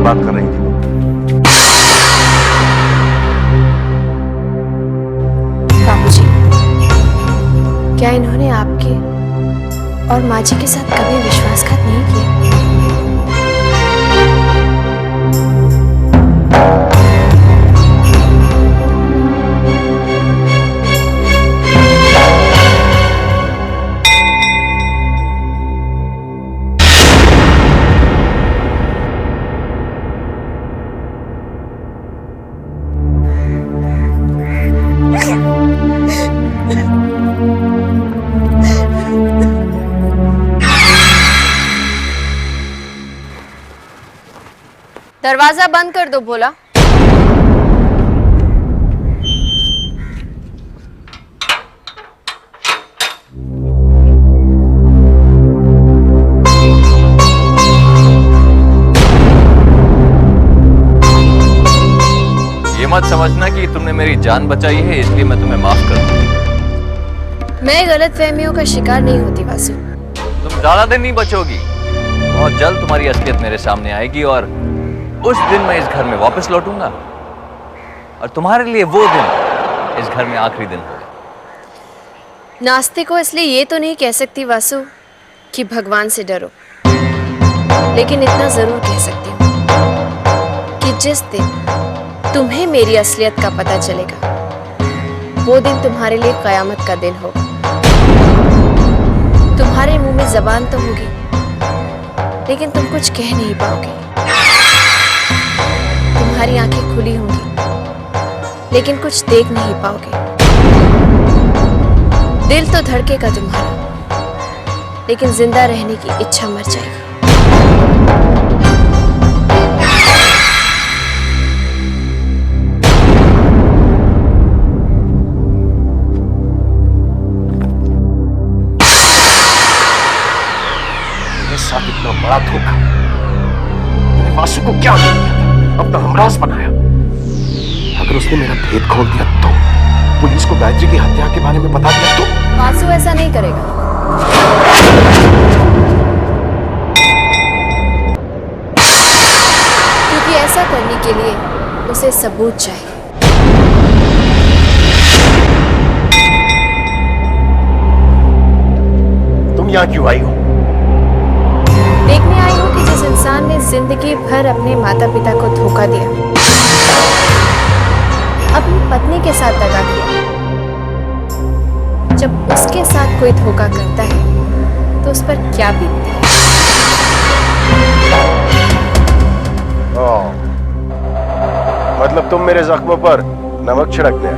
बात कर रही थी तुम? बाबूजी, क्या इन्होंने आपके और माँ जी के साथ कभी विश्वासघात नहीं किया? दरवाजा बंद कर दो भोला। ये मत समझना कि तुमने मेरी जान बचाई है इसलिए मैं तुम्हें माफ कर दूं। मैं गलतफहमियों का शिकार नहीं होती वासु। तुम ज्यादा दिन नहीं बचोगी। बहुत जल्द तुम्हारी असलियत मेरे सामने आएगी और उस दिन मैं इस घर में वापस लौटूंगा और तुम्हारे लिए वो दिन इस घर में आखिरी दिन होगा। नास्तिक को इसलिए ये तो नहीं कह सकती वासु कि भगवान से डरो, लेकिन इतना जरूर कह सकती हूँ कि जिस दिन तुम्हें मेरी असलियत का पता चलेगा वो दिन तुम्हारे लिए कयामत का दिन होगा। तुम्हारे मुंह में जबान तो होगी लेकिन तुम कुछ कह नहीं पाओगे। तुम्हारी आंखें खुली होंगी लेकिन कुछ देख नहीं पाओगे। दिल तो धड़केगा तुम्हारा लेकिन जिंदा रहने की इच्छा मर जाएगी। मेरे साथ इतना बड़ा धोखा, मैंने वासु को क्या किया था? अपना हमराज बनाया। अगर उसने मेरा भेद खोल दिया तो, पुलिस को गायत्री की हत्या के बारे में बता दिया तो? वासु ऐसा नहीं करेगा। क्योंकि ऐसा करने के लिए उसे सबूत चाहिए। तुम यहाँ क्यों आई हो? देखने आई हूँ कि जिस इंसान ने जिंदगी भर अपने माता पिता को धोखा दिया, अपनी पत्नी के साथ दगा किया, जब उसके साथ कोई धोखा करता है तो उस पर क्या बीतती है। मतलब तुम मेरे जख्मों पर नमक छिड़कने आई?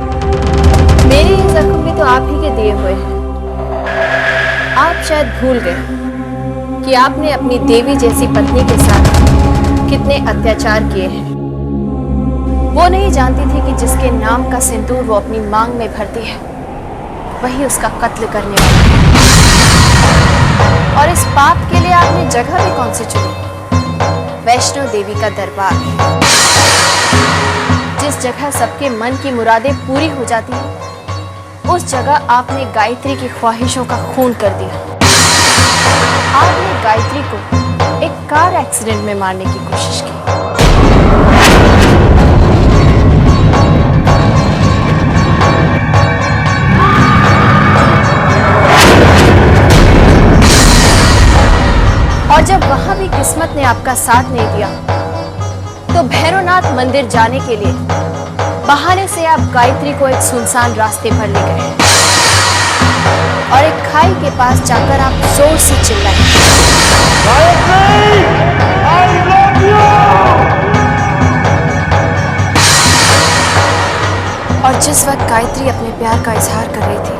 मेरे ये जख्म भी तो आप ही के दिए हुए हैं। आप शायद भूल गए कि आपने अपनी देवी जैसी पत्नी के साथ कितने अत्याचार किए हैं। वो नहीं जानती थी कि जिसके नाम का सिंदूर वो अपनी मांग में भरती है वही उसका कत्ल करने वाला है। और इस पाप के लिए आपने जगह भी कौन सी चुनी? वैष्णो देवी का दरबार, जिस जगह सबके मन की मुरादें पूरी हो जाती हैं, उस जगह आपने गायत्री की ख्वाहिशों का खून कर दिया। आपने गायत्री को एक कार एक्सीडेंट में मारने की कोशिश की। और जब वहां भी किस्मत ने आपका साथ नहीं दिया तो भैरवनाथ मंदिर जाने के लिए बहाने से आप गायत्री को एक सुनसान रास्ते पर ले गए और एक खाई के पास जाकर आप जोर से चिल्लाए, और जिस वक्त गायत्री अपने प्यार का इजहार कर रही थी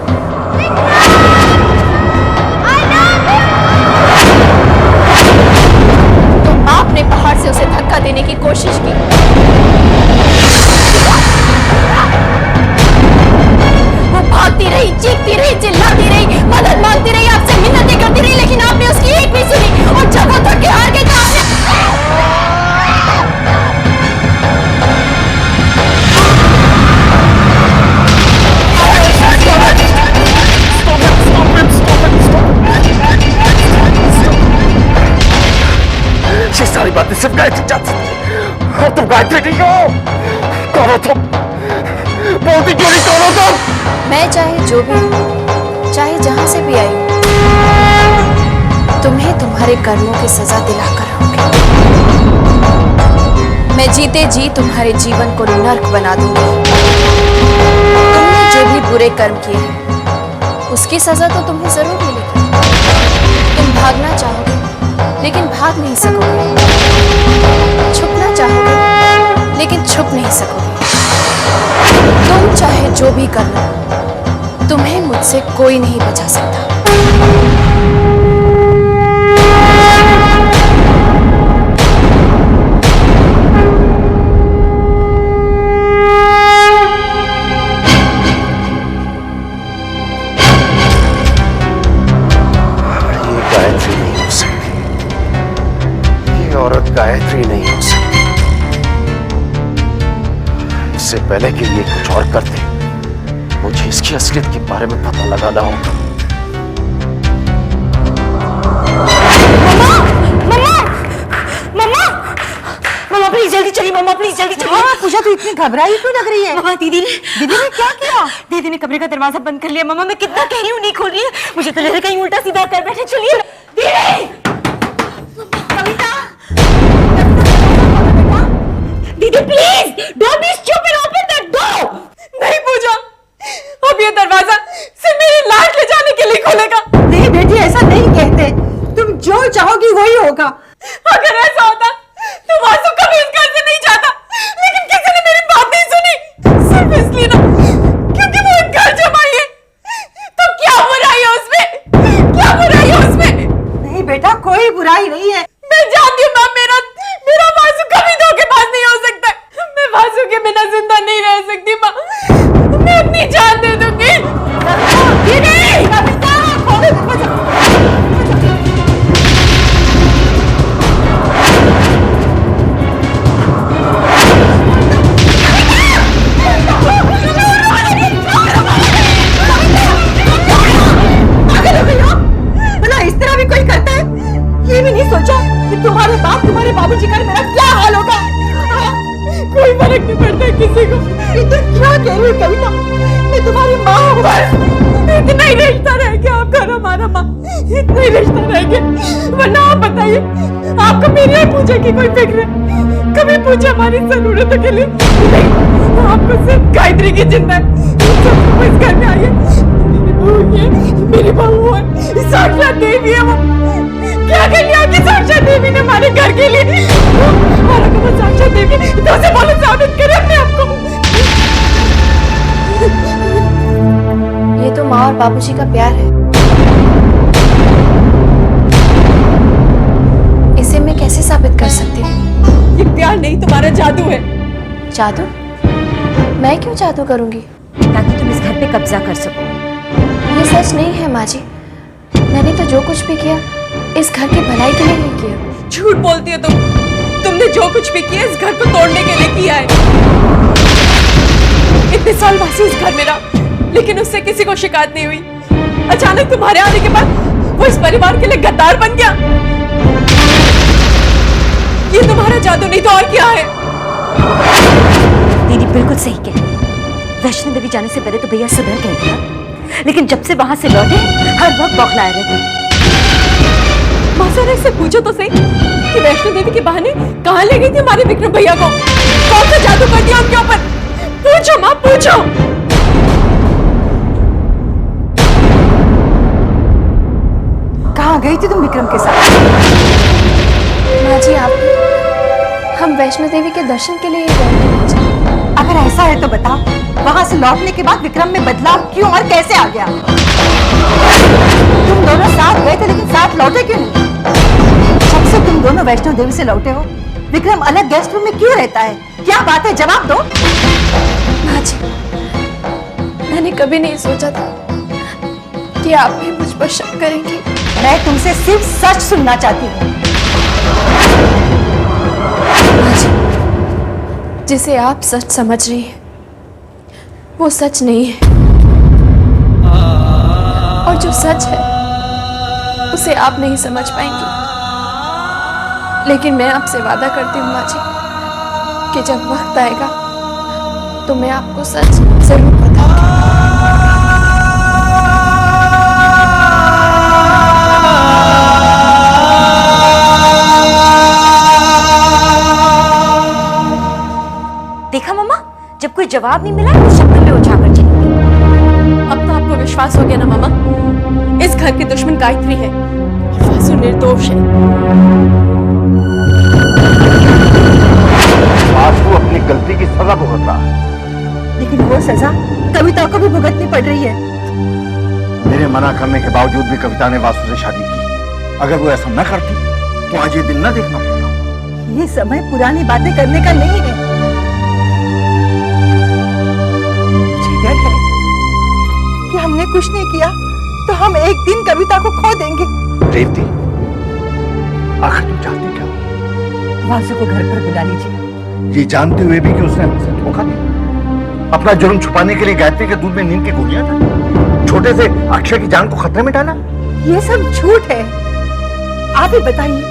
तो आपने पहाड़ से उसे धक्का देने की कोशिश की। वो भागती रही, चीखती रही, चिल्लाती रही, मदद मांगती रही, आपसे मिन्नतें करती रही, लेकिन आपने उसकी एक भी सुनी और जब वो थक के हार गई तो आपने ये सारी बातें सिर्फ गायत्री चाहती थी। और तुम गायत्री नहीं हो? कौन हो तुम? बोलती क्यों नहीं, कौन हो तुम? मैं चाहे जो भी हूं, चाहे जहां से भी आई हूं, तुम्हें तुम्हारे कर्मों की सजा दिलाकर रहूंगी। मैं जीते जी तुम्हारे जीवन को नर्क बना दूंगी। तुमने जो भी बुरे कर्म किए हैं, उसकी सजा तो तुम्हें जरूर मिलेगी। तुम भागना चाहोगे लेकिन भाग नहीं सकोगे, छुपना चाहोगे लेकिन छुप नहीं सकोगे। तुम चाहे जो भी कर लो, तुम्हें मुझसे कोई नहीं बचा सकता। औरत गायत्री नहीं हो सकती। इससे पहले कि ये कुछ और करते, मुझे इसकी असलियत के बारे में पता लगाना होगा। मम्मा प्लीज जल्दी चलिए, मम्मा प्लीज जल्दी चलिए। पूजा तो इतनी घबराई क्यों लग रही है? मम्मा दीदी ने क्या किया? दीदी ने कमरे का दरवाजा बंद कर लिया। मम्मा मैं कितना कह रही हूँ नहीं खोल रही है। मुझे तो लग रहा है कहीं उल्टा सीधा कर बैठे। चलिए दीदी please don't be stupid, open that door. नहीं पूजा, अब ये दरवाजा सिर्फ मेरी लाश ले जाने के लिए खोलेगा। नहीं बेटी, ऐसा नहीं कहते। तुम जो चाहोगी वही होगा। अगर ऐसा होता तो वासु कभी इस घर से नहीं जाता, लेकिन किसी ने मेरी बात नहीं सुनी, सिर्फ इसलिए ना क्योंकि वो एक घर जमाई है। तो क्या बुराई है उसमें? क्या बुराई है उसमें? नहीं बेटा, कोई बुराई नहीं है। मैं जानती हूँ माँ, मेरा वासु कभी धोखेबाज नहीं हो सकता। मैं वासु के बिना जिंदा नहीं रह सकती माँ, मैं अपनी जान दे दूंगी। भला इस तरह भी कोई करता है? ये भी नहीं सोचा कि तुम्हारे बाप, तुम्हारे बाबूजी का मेरा क्या हाल होगा? कोई फर्क नहीं पड़ता किसी को। ये तो क्या कह रही है कविता? मैं तुम्हारी माँ हूँ। इतना ही रिश्ता रह गया आपका और हमारा माँ, इतना ही रिश्ता रह गया। वरना आप बताइए, आपको मेरी और पूजा की कोई फिक्र है? कभी पूछा हमारी जरूरतों के लिए? नहीं, आपको सिर्फ गायत्री की चिंता है। सब इस घर में आइए, मेरी बहू है, साक्षात देवी है वो। क्या कर लिया कि साक्षात देवी ने हमारे घर के लिए? हमारा कब साक्षात देवी तो उसे बोलो साबित करे अपने आप को। ये तो माँ और बाबूजी का प्यार है, इसे मैं कैसे साबित कर सकती हूँ? ये प्यार नहीं, तुम्हारा जादू है। जादू? मैं क्यों जादू करूंगी? ताकि तुम इस घर पे कब्जा कर सको। ये सच नहीं है माँ जी। मैंने तो जो कुछ भी किया इस घर की भलाई के लिए नहीं किया। झूठ बोलती हो तुम। तुमने जो कुछ भी किया इस घर को तोड़ने के लिए किया है। इतने साल वासी इस घर में रहा, लेकिन उससे किसी को शिकायत नहीं हुई। अचानक तुम्हारे आने के बाद वो इस परिवार के लिए गद्दार बन गया। ये तुम्हारा जादू नहीं तो और क्या है? दीदी बिल्कुल सही कह रही है। वैष्णो देवी जाने से पहले तो भैया सुधर गए थे, लेकिन जब से वहां से लौटे हर वक्त बौखलाए रहते। माँ सर से पूछो तो सही कि वैष्णो देवी के बहाने कहाँ ले गई थी हमारे विक्रम भैया को? कौन सा जादू कर दिया उनके ऊपर? पूछो माँ, पूछो। कहाँ गई थी तुम विक्रम के साथ? माँ जी, आप हम वैष्णो देवी के दर्शन के लिए गए थे माँ जी। अगर ऐसा है तो बताओ, वहां से लौटने के बाद विक्रम में बदलाव क्यों और कैसे आ गया? तुम दोनों साथ गए थे लेकिन साथ लौटे क्यों नहीं? जब से तुम दोनों वैष्णो देवी से लौटे हो, विक्रम अलग गेस्ट रूम में क्यों रहता है? क्या बात है, जवाब दो। माँ जी, मैंने कभी नहीं सोचा था कि आप भी मुझ पर शक करेंगी। मैं तुमसे सिर्फ सच सुनना चाहती हूँ। माँ जी, जिसे आप सच समझ रही हैं वो सच नहीं है, और जो सच है उसे आप नहीं समझ पाएंगी। लेकिन मैं आपसे वादा करती हूँ माँ जी, कि जब वक्त आएगा तो मैं आपको सच जरूर बताऊंगी। देखा मम्मा, जब कोई जवाब नहीं मिला तो शक्ल में उठाकर चली गई। अब तो आपको विश्वास हो गया ना मामा, इस घर की दुश्मन गायत्री है और वासु निर्दोष है। वासु अपनी गलती की सजा भुगत रहा है, लेकिन वो सजा कविता को भी भुगतनी पड़ रही है। मेरे मना करने के बावजूद भी कविता ने वासु से शादी की। अगर वो ऐसा न करती तो आज ये दिन न देखना पड़ता। ये समय पुरानी बातें करने का नहीं है। मुझे डर है कि हमने कुछ नहीं किया तो हम एक दिन कविता को खो देंगे। रेवती, आखिर तुम चाहती क्या? वासु को घर पर बुला लीजिए। ये जानते हुए भी कि उसने हमसे धोखा दिया, अपना जुर्म छुपाने के लिए गायत्री के दूध में नींद की गोलियां डाली, छोटे से अक्षय की जान को खतरे में डाला। ये सब झूठ है। आप ही बताइए,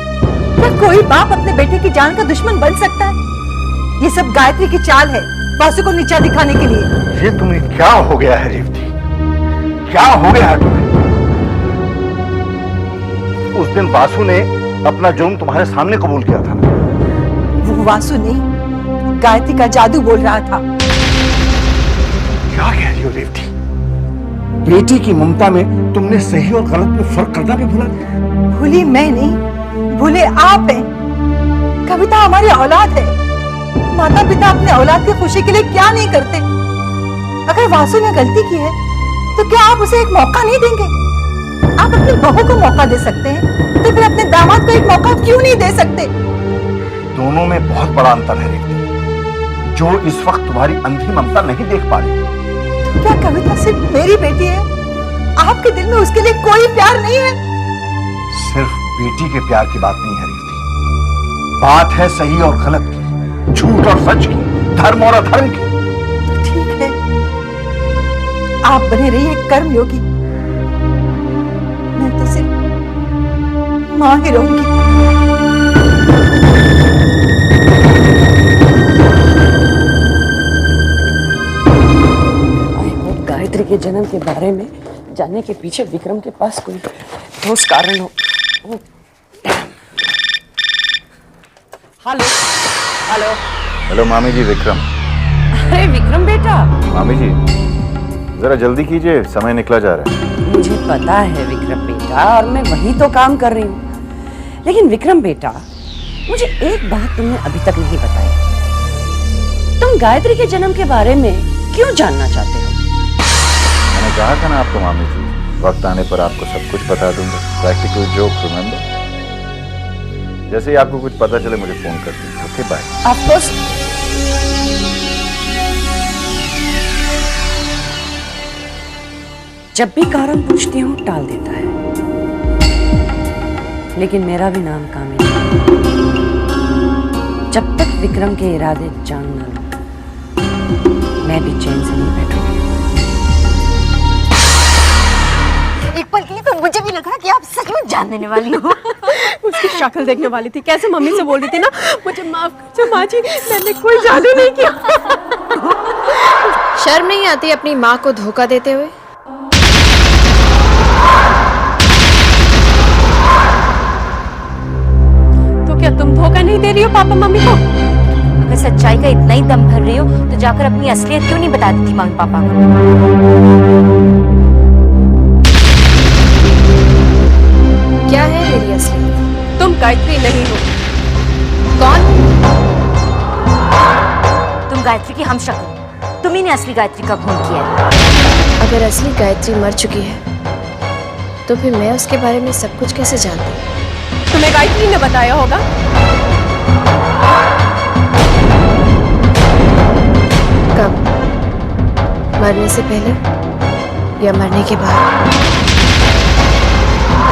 क्या कोई बाप अपने बेटे की जान का दुश्मन बन सकता है? ये सब गायत्री की चाल है, वासु को नीचा दिखाने के लिए। ये तुम्हें क्या हो गया है रेवती? क्या हो गया है तुम्हें? उस दिन वासु ने अपना जुर्म तुम्हारे सामने कबूल किया था ना? वो वासु नहीं, गायत्री का जादू बोल रहा था। क्या कह रही हो रेवती? बेटी की ममता में तुमने सही और गलत में फर्क करना भी भुला दिया। भूली मैं नहीं, भूले आप हैं। कविता हमारी औलाद है। माता पिता अपने औलाद की खुशी के लिए क्या नहीं करते? अगर वासु ने गलती की है तो क्या आप उसे एक मौका नहीं देंगे? आप अपनी बहू को मौका दे सकते हैं, तो फिर अपने दामाद को एक मौका क्यों नहीं दे सकते? दोनों में बहुत बड़ा अंतर है रेवती, जो इस वक्त तुम्हारी अंधी ममता नहीं देख पा रही। क्या कविता सिर्फ मेरी बेटी है? आपके दिल में उसके लिए कोई प्यार नहीं है? सिर्फ बेटी के प्यार की बात नहीं है रेवती, बात है सही और गलत की, झूठ और सच की, धर्म और अधर्म की। तो ठीक है, आप बने रहिए कर्मयोगी, मैं तो सिर्फ मां ही रहूंगी। गायत्री के जन्म के बारे में जानने के पीछे विक्रम के पास कोई ठोस कारण हो। हेलो हेलो हेलो मामी जी, विक्रम। अरे विक्रम बेटा। मामी जी जरा जल्दी कीजिए, समय निकला जा रहा है। मुझे पता है विक्रम बेटा, और मैं वही तो काम कर रही हूँ। लेकिन विक्रम बेटा, मुझे एक बात तुमने अभी तक नहीं बताई। तुम गायत्री के जन्म के बारे में क्यों जानना चाहते हो? मैंने कहा था ना आपको मामी जी, वक्त आने पर आपको सब कुछ बता दूंगा। Practical joke, remember? जैसे ही आपको कुछ पता चले मुझे फोन कर दीजिए। Okay, bye. Of course. जब भी कारण पूछती हूँ टाल देता है, लेकिन मेरा भी नाम कामिनी है। जब तक विक्रम के इरादे जान न लूं, मैं भी चैन से नहीं बैठूंगी। एक पल के लिए तो मुझे भी लगा कि आप सच में जान देने वाली हो। उसकी शक्ल देखने वाली थी, कैसे मम्मी से बोल रही थी ना, मुझे माफ कर दो माँ जी, मैंने कोई जादू नहीं किया। शर्म नहीं आती अपनी माँ को धोखा देते हुए? तो क्या तुम धोखा नहीं दे रही हो पापा मम्मी को? अगर सच्चाई का इतना ही दम भर रही हो तो जाकर अपनी असलियत क्यों नहीं बता देती मम्मी पापा को? क्या है मेरी असलियत? तुम गायत्री नहीं हो। कौन? तुम गायत्री की हम शक्ल, तुम्ही ने असली गायत्री का खून किया है। अगर असली गायत्री मर चुकी है तो फिर मैं उसके बारे में सब कुछ कैसे जानती हूँ? तुम्हें गायत्री ने बताया होगा। कब? मरने से पहले या मरने के बाद?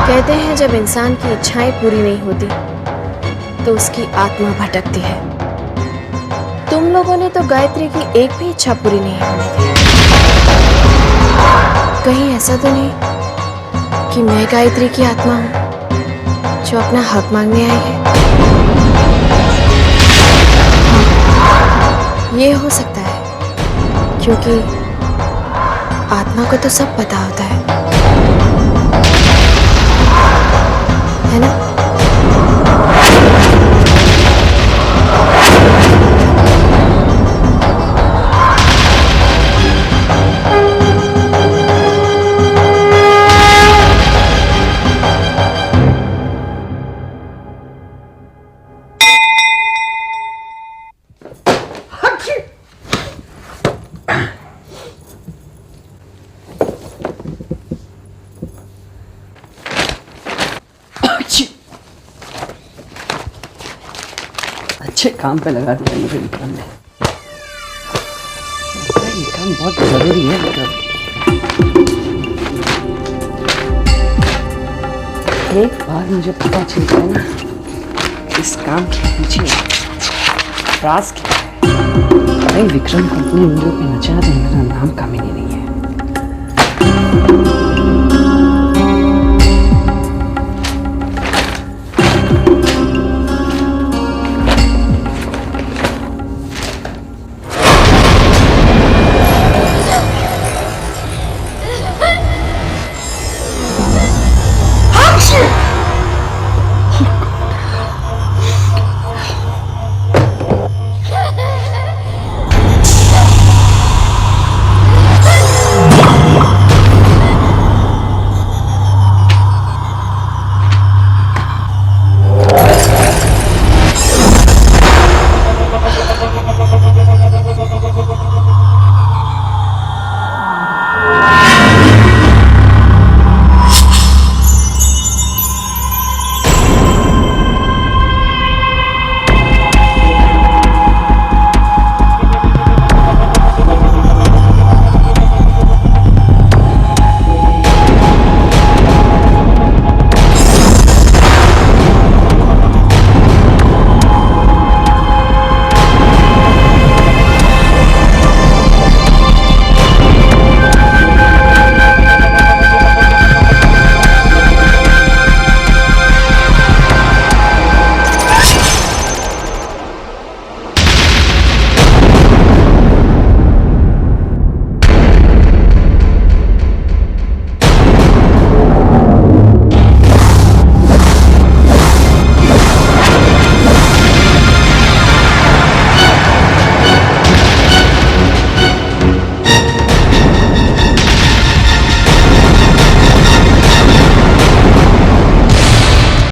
कहते हैं जब इंसान की इच्छाएं पूरी नहीं होती तो उसकी आत्मा भटकती है। तुम लोगों ने तो गायत्री की एक भी इच्छा पूरी नहीं होने दी। कहीं ऐसा तो नहीं कि मैं गायत्री की आत्मा हूं जो अपना हक मांगने आई है? ये हो सकता है क्योंकि आत्मा को तो सब पता होता है ना? अच्छे काम पे लगा दिया मुझे विक्रम ने। ये काम बहुत जरूरी है विक्रम। एक बार मुझे पता चल जाए ना इस काम के पीछे राज क्या है, भाई विक्रम को अपनी उंगलियों पे नचा दे, मेरा नाम कामिनी नहीं है।